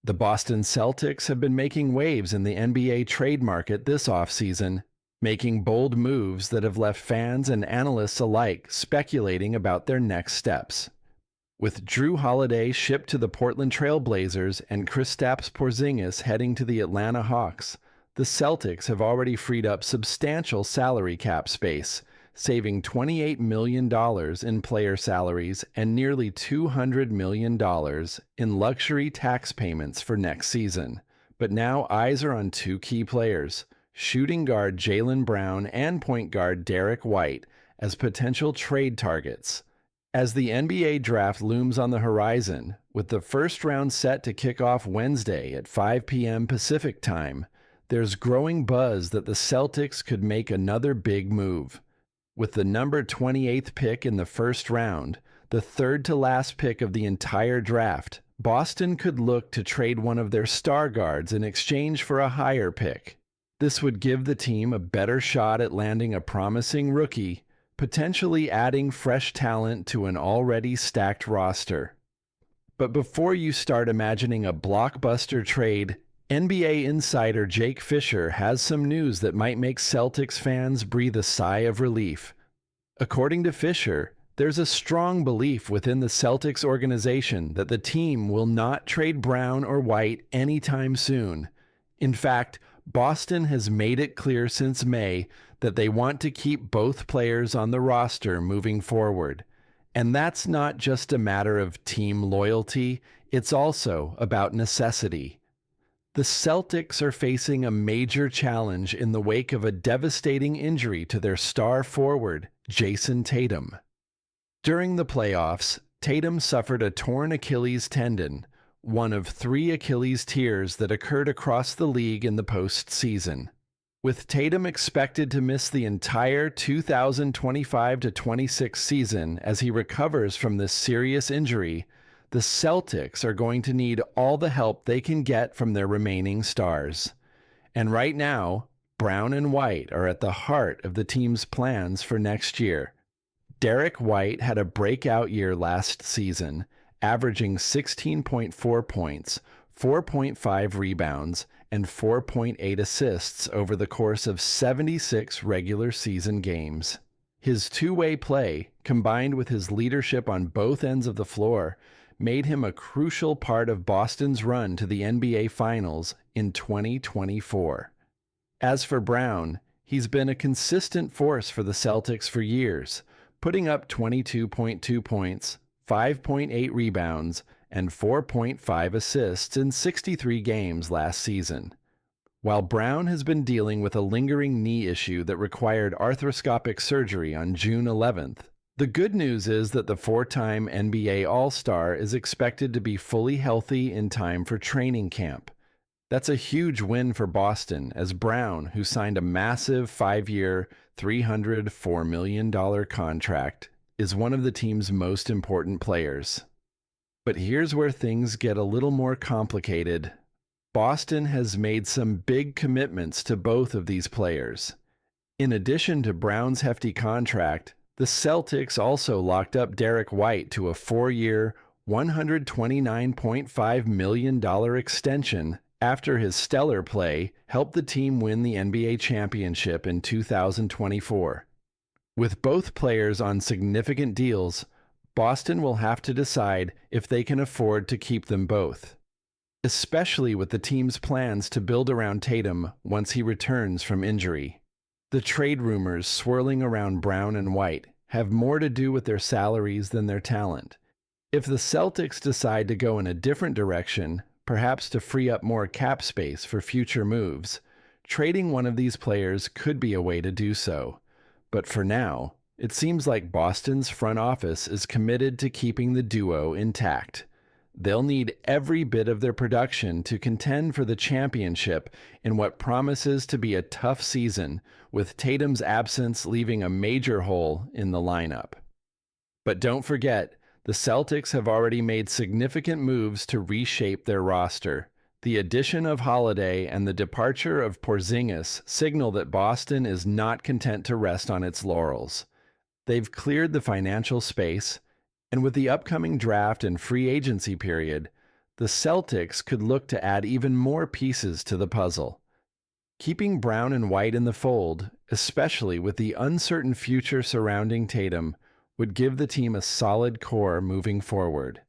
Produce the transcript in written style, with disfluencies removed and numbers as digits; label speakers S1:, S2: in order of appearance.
S1: The Boston Celtics have been making waves in the NBA trade market this offseason, making bold moves that have left fans and analysts alike speculating about their next steps. With Jrue Holiday shipped to the Portland Trail Blazers and Kristaps Porzingis heading to the Atlanta Hawks, the Celtics have already freed up substantial salary cap space, saving $28 million in player salaries and nearly $200 million in luxury tax payments for next season. But now eyes are on two key players, shooting guard Jaylen Brown and point guard Derrick White, as potential trade targets. As the NBA draft looms on the horizon, with the first round set to kick off Wednesday at 5 p.m. Pacific Time, there's growing buzz that the Celtics could make another big move. With the number 28th pick in the first round, the third to last pick of the entire draft, Boston could look to trade one of their star guards in exchange for a higher pick. This would give the team a better shot at landing a promising rookie, potentially adding fresh talent to an already stacked roster. But before you start imagining a blockbuster trade, NBA insider Jake Fisher has some news that might make Celtics fans breathe a sigh of relief. According to Fisher, there's a strong belief within the Celtics organization that the team will not trade Brown or White anytime soon. In fact, Boston has made it clear since May that they want to keep both players on the roster moving forward. And that's not just a matter of team loyalty, it's also about necessity. The Celtics are facing a major challenge in the wake of a devastating injury to their star forward, Jayson Tatum. During the playoffs, Tatum suffered a torn Achilles tendon, one of 3 Achilles tears that occurred across the league in the postseason. With Tatum expected to miss the entire 2025-26 season as he recovers from this serious injury, the Celtics are going to need all the help they can get from their remaining stars. And right now, Brown and White are at the heart of the team's plans for next year. Derrick White had a breakout year last season, averaging 16.4 points, 4.5 rebounds, and 4.8 assists over the course of 76 regular season games. His two-way play, combined with his leadership on both ends of the floor, made him a crucial part of Boston's run to the NBA Finals in 2024. As for Brown, he's been a consistent force for the Celtics for years, putting up 22.2 points, 5.8 rebounds, and 4.5 assists in 63 games last season. While Brown has been dealing with a lingering knee issue that required arthroscopic surgery on June 11th, the good news is that the 4-time NBA All-Star is expected to be fully healthy in time for training camp. That's a huge win for Boston, as Brown, who signed a massive 5-year, $304 million contract, is one of the team's most important players. But here's where things get a little more complicated. Boston has made some big commitments to both of these players. In addition to Brown's hefty contract, the Celtics also locked up Derrick White to a 4-year, $129.5 million extension after his stellar play helped the team win the NBA championship in 2024. With both players on significant deals, Boston will have to decide if they can afford to keep them both, especially with the team's plans to build around Tatum once he returns from injury. The trade rumors swirling around Brown and White have more to do with their salaries than their talent. If the Celtics decide to go in a different direction, perhaps to free up more cap space for future moves, trading one of these players could be a way to do so. But for now, it seems like Boston's front office is committed to keeping the duo intact. They'll need every bit of their production to contend for the championship in what promises to be a tough season, with Tatum's absence leaving a major hole in the lineup. But don't forget, the Celtics have already made significant moves to reshape their roster. The addition of Holiday and the departure of Porzingis signal that Boston is not content to rest on its laurels. They've cleared the financial space, and with the upcoming draft and free agency period, the Celtics could look to add even more pieces to the puzzle. Keeping Brown and White in the fold, especially with the uncertain future surrounding Tatum, would give the team a solid core moving forward.